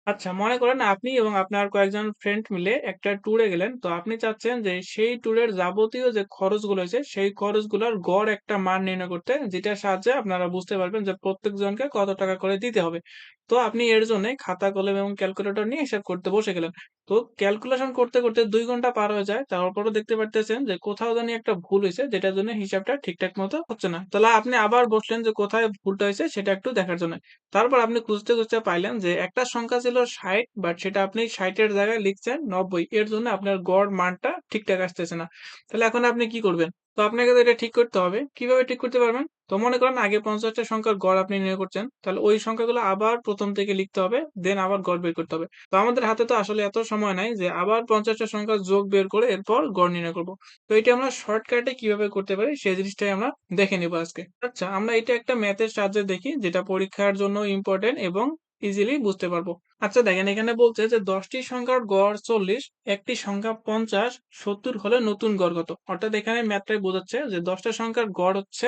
আচ্ছা, মনে করেন আপনি এবং আপনার কয়েকজন ফ্রেন্ড মিলে একটা ট্যুরে গেলেন। তো আপনি চাচ্ছেন যে সেই ট্যুরের যাবতীয় যে খরচগুলো হয়েছে, সেই খরচগুলোর গড় একটা মান নির্ণয় করতে, যেটার সাহায্যে আপনারা বুঝতে পারবেন যে প্রত্যেকজনকে কত টাকা করে দিতে হবে। তো আপনি এর জন্যে খাতা কলম এবং ক্যালকুলেটর নিয়ে হিসাব করতে বসে গেলেন। তো ক্যালকুলেশন করতে, করতে ২ ঘন্টা পার হয়ে যায়। তারপরেও দেখতে পারতেছেন যে কোথাও জানি একটা ভুল হইছে, যেটার জন্য হিসাবটা ঠিকঠাক মতো হচ্ছে না। তাহলে আপনি আবার বসলেন যে কোথায় ভুলটা হইছে সেটা একটু দেখার জন্য। তারপর আপনি খুঁজতে, খুঁজতে পাইলেন যে একটা সংখ্যা ছিল ৬০, বাট সেটা আপনি ৬০ এর জায়গায় লিখছেন ৯০। এর জন্য আপনার গড় মানটা ঠিকঠাক আসতেছে না। তাহলে এখন আপনি কি করবেন? তো আপনাকে তো এটা ঠিক করতে হবে। কিভাবে ঠিক করতে পারবেন? তো মনে করেন আগে ৫০ টা সংখ্যার গড় আপনি নির্ণয় করছেন। তাহলে ওই সংখ্যাগুলো আবার ১ম থেকে লিখতে হবে। দেন আবার গড় বের করতে হবে। তো আমাদের হাতে তো আসলে এত সময় নাই যে আবার ৫০ টা সংখ্যার যোগ বের করে এরপর গড় নির্ণয় করব। তো এটা আমরা শর্টকাটে কিভাবে করতে পারি সেই জিনিসটাই আমরা দেখে নিব আজকে। আচ্ছা, আমরা এটা একটা ম্যাথের সাহায্যে দেখি, যেটা পরীক্ষার জন্য ইম্পোর্টেন্ট এবং ইজিলি বুঝতে পারবো। আচ্ছা দেখেন, এখানে বলছে যে ১০ টি সংখ্যার গড় ৪০, একটি সংখ্যা ৫০, ৭০ হলে নতুন গড় কত? অর্থাৎ এখানে ম্যাথটাই বোঝাচ্ছে যে ১০ টা সংখ্যার গড় হচ্ছে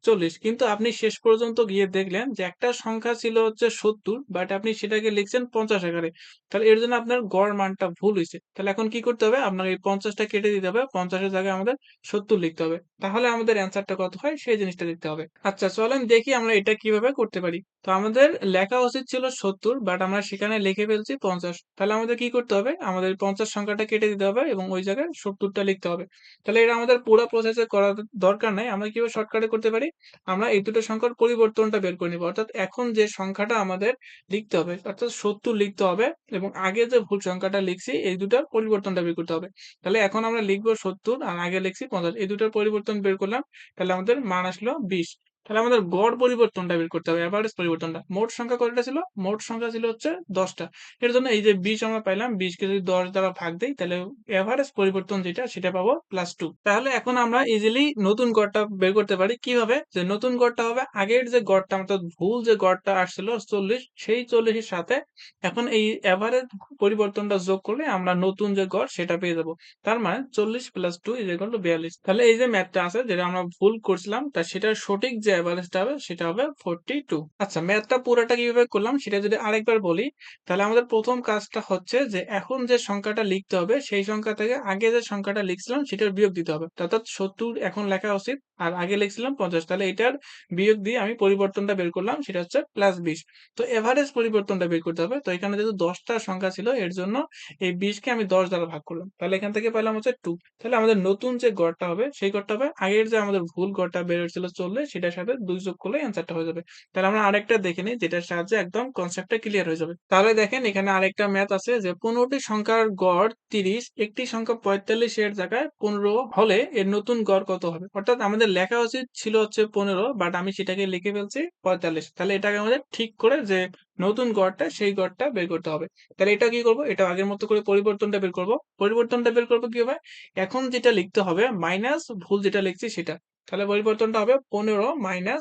৪০, কিন্তু আপনি শেষ পর্যন্ত গিয়ে দেখলেন যে একটা সংখ্যা ছিল হচ্ছে ৭০, বাট আপনি সেটাকে লিখছেন ৫০ আকারে। তাহলে এর জন্য আপনার গড় মানটা ভুল হইছে। তাহলে এখন কি করতে হবে? আপনার এই ৫০ টা কেটে দিতে হবে। ৫০ এর জায়গায় আমাদের ৭০ লিখতে হবে। তাহলে আমাদের অ্যান্সারটা কত হয় সেই জিনিসটা দেখতে হবে। আচ্ছা চলেন দেখি আমরা এটা কিভাবে করতে পারি। তো আমাদের লেখা উচিত ছিল ৭০, বাট আমরা সেখানে লিখে ফেলছি ৫০। তাহলে আমাদের কি করতে হবে? আমাদের ৫০ সংখ্যাটা কেটে দিতে হবে এবং ওই জায়গায় ৭০ টা লিখতে হবে। তাহলে এটা আমাদের পুরা প্রসেসে করার দরকার নাই। আমরা কিভাবে শর্টকাটে করতে পারি? আমরা এই দুটো সংখ্যার পরিবর্তনটা বের করে নিব। অর্থাৎ এখন যে সংখ্যাটা আমাদের লিখতে হবে, অর্থাৎ ৭০ লিখতে হবে এবং আগে যে ভুল সংখ্যাটা লিখছি এই দুটার পরিবর্তনটা বের করতে হবে। তাহলে এখন আমরা লিখব ৭০ আর আগে লিখছি ৫০। এই দুটার পরিবর্তন বের করলাম। তাহলে আমাদের মান আসলো ২০। তাহলে আমাদের গড় পরিবর্তনটা বের করতে হবে, এভারেজ পরিবর্তনটা। মোট সংখ্যা কয়টা ছিল? মোট সংখ্যা ছিল হচ্ছে ১০ টা। এর জন্য এই যে ২০ আমরা পাইলাম, ২০ কে যদি ১০ দ্বারা ভাগ দেই তাহলে এভারেজ পরিবর্তন যেটা সেটা পাবো +2। তাহলে এখন আমরা ইজিলি নতুন গড়টা বের করতে পারি। কিভাবে? যে নতুন গড়টা হবে আগের যে গড়টা, অর্থাৎ ভুল যে গড়টা আসছিল ৪০, সেই ৪০ এর সাথে এখন এই এভারেজ পরিবর্তনটা যোগ করলে আমরা নতুন যে গড় সেটা পেয়ে যাব। তার মানে ৪০ + 2 = ৪২। তাহলে এই যে ম্যাথটা আছে যেটা আমরা ভুল করছিলাম, তা সেটার সঠিক যে এভারেজটা হবে সেটা হবে 42। আচ্ছা, ম্যাথটা পুরাটা কিভাবে করলাম সেটা যদি আরেকবার বলি, তাহলে আমাদের প্রথম কাজটা হচ্ছে যে এখন যে সংখ্যাটা লিখতে হবে সেই সংখ্যা থেকে আগে যে সংখ্যাটা লিখছিলাম সেটার বিয়োগ দিতে হবে। অর্থাৎ ৭০ এখন লেখা উচিত আর আগে লিখছিলাম ৫০। তাহলে এটার বিয়োগ দিয়ে আমি পরিবর্তনটা বের করলাম, সেটা হচ্ছে +২০। তো এভারেজ পরিবর্তনটা বের করতে হবে। তো এখানে যেহেতু ১০ টা সংখ্যা ছিল এর জন্য এই ২০ কে আমি ১০ দ্বারা ভাগ করলাম। তাহলে এখান থেকে পেলাম হচ্ছে 2। তাহলে আমাদের নতুন যে গড়টা হবে সেই গড়টা হবে আগের যে আমাদের ভুল গড়টা বের হয়েছিল ৪০, সেটার সাথে ২ যোগ করলে অ্যান্সারটা হয়ে যাবে। তাহলে আমরা আরেকটা দেখে নিই যেটার সাহায্যে একদম কনসেপ্টটা ক্লিয়ার হয়ে যাবে। তাহলে দেখেন এখানে আরেকটা ম্যাথ আছে যে ১৫ টি সংখ্যার গড় ৩০, একটি সংখ্যা ৪৫ এর জায়গায় ১৫ হলে এর নতুন গড় কত হবে? অর্থাৎ আমাদের লেখা উচিত ছিল হচ্ছে ১৫, বাট আমি সেটাকে লিখে ফেলছি ৪৫। তাহলে এটাকে আমাদের ঠিক করে যে নতুন গড়টা সেই গড়টা বের করতে হবে। তাহলে এটা কি করব? এটা আগের মতো করে পরিবর্তনটা বের করব। পরিবর্তনটা বের করব কিভাবে? এখন যেটা লিখতে হবে মাইনাস ভুল যেটা লিখছি সেটা। তাহলে পরিবর্তনটা হবে ১৫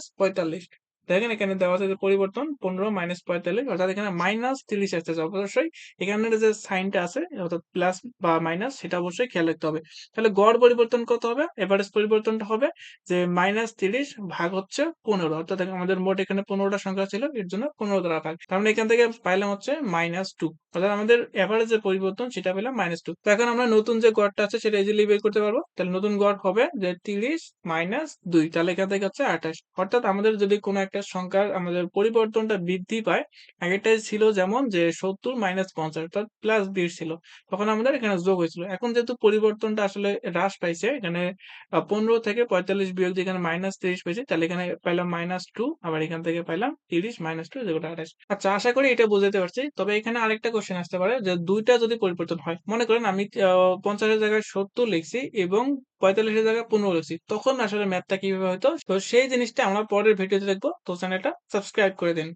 - ৪৫। দেখেন এখানে দেওয়া আছে যে পরিবর্তন ১৫ - ৪৫, অর্থাৎ এখানে -৩০ আসতেছে। অবশ্যই এখানের যে সাইনটা আছে অর্থাৎ প্লাস বা মাইনাস সেটা অবশ্যই খেয়াল রাখতে হবে। তাহলে গড় পরিবর্তন কত হবে? এভারেজ পরিবর্তনটা হবে যে -৩০ ভাগ হচ্ছে ১৫। অর্থাৎ আমাদের মোট এখানে ১৫ টা সংখ্যা ছিল, এর জন্য ১৫ দ্বারা ভাগ। তার মানে এখান থেকে পাইলাম হচ্ছে -2। অর্থাৎ আমাদের এভারেজ যে পরিবর্তন সেটা পেলাম -2। তো এখন আমরা নতুন যে গড়টা আছে সেটা ইজিলি বের করতে পারবো। তাহলে নতুন গড় হবে যে ৩০ - ২। তাহলে এখান থেকে হচ্ছে ২৮। অর্থাৎ আমাদের যদি কোনো একটা সংখ্যার আমাদের পরিবর্তনটা বৃদ্ধি পায়, আগেরটায় ছিল যেমন যে ৭০ - ৫০ অর্থাৎ +২০ ছিল। তখন আমাদের এখানে যোগ হয়েছিল। এখন যেহেতু পরিবর্তনটা আসলে হ্রাস পাইছে, এখানে ১৫ থেকে ৪৫ বিয়োগ দিয়ে এখানে -৩০ পেয়েছি। তাহলে এখানে পাইলাম -2, আবার এখান থেকে পাইলাম ৩০ - 2 = ২৮। আচ্ছা, আশা করি এটা বুঝাতে পারছি। তবে এখানে আরেকটা কোয়েশ্চেন আসতে পারে যে ২ টা যদি পরিবর্তন হয়। মনে করেন আমি ৫০ এর জায়গায় ৭০ লিখছি এবং ৪৫ এর জায়গায় ১৫ লিখছি। তখন আসলে ম্যাথটা কিভাবে হইতো? তো সেই জিনিসটা আমরা পরের ভিডিওতে দেখব। তো চ্যানেলটা সাবস্ক্রাইব করে দিন।